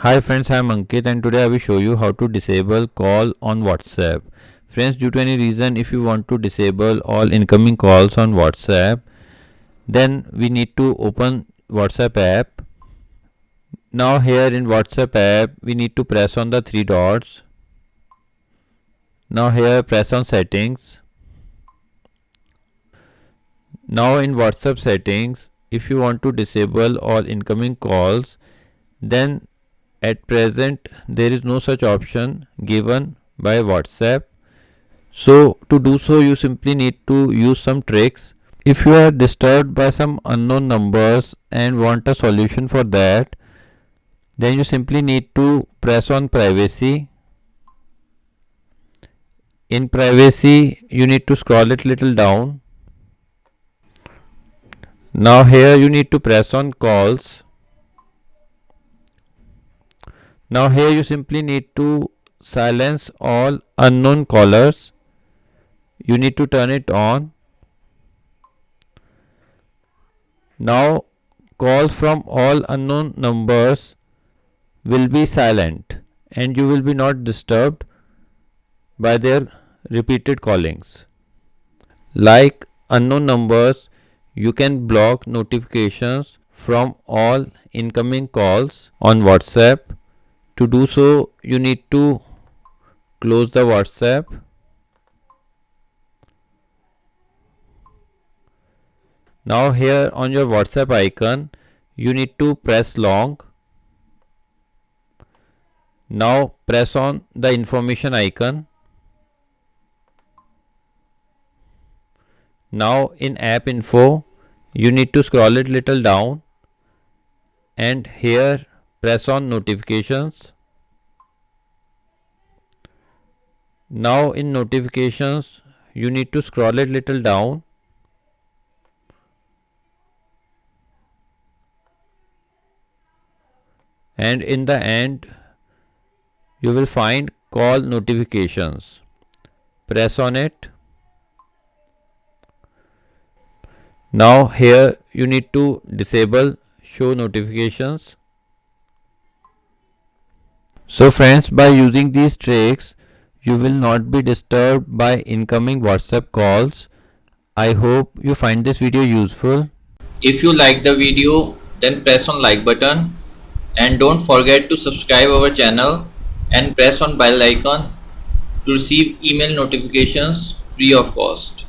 Hi friends, I am Ankit and today I will show you how to disable call on WhatsApp. Friends, due to any reason if you want to disable all incoming calls on WhatsApp, then we need to open WhatsApp app. Now here in WhatsApp app, we need to press on the three dots. Now here press on settings. Now in WhatsApp settings, if you want to disable all incoming calls, then at present there is no such option given by WhatsApp. So to do so you simply need to use some tricks. If you are disturbed by some unknown numbers and want a solution for that, then you simply need to press on privacy. In privacy you need to scroll it little down. Now here you need to press on calls. Now here you simply need to silence all unknown callers. You need to turn it on. Now calls from all unknown numbers will be silent and you will be not disturbed by their repeated callings. Like unknown numbers, you can block notifications from all incoming calls on WhatsApp. To do so, you need to close the WhatsApp. Now here on your WhatsApp icon, you need to press long. Now press on the information icon. Now in app info, you need to scroll it little down and here press on notifications. Now in notifications, you need to scroll it little down and in the end you will find call notifications. Press on it. Now here you need to disable show notifications. So friends, by using these tricks you will not be disturbed by incoming WhatsApp calls. I hope you find this video useful. If you like the video, then press on like button and don't forget to subscribe our channel and press on bell icon to receive email notifications free of cost.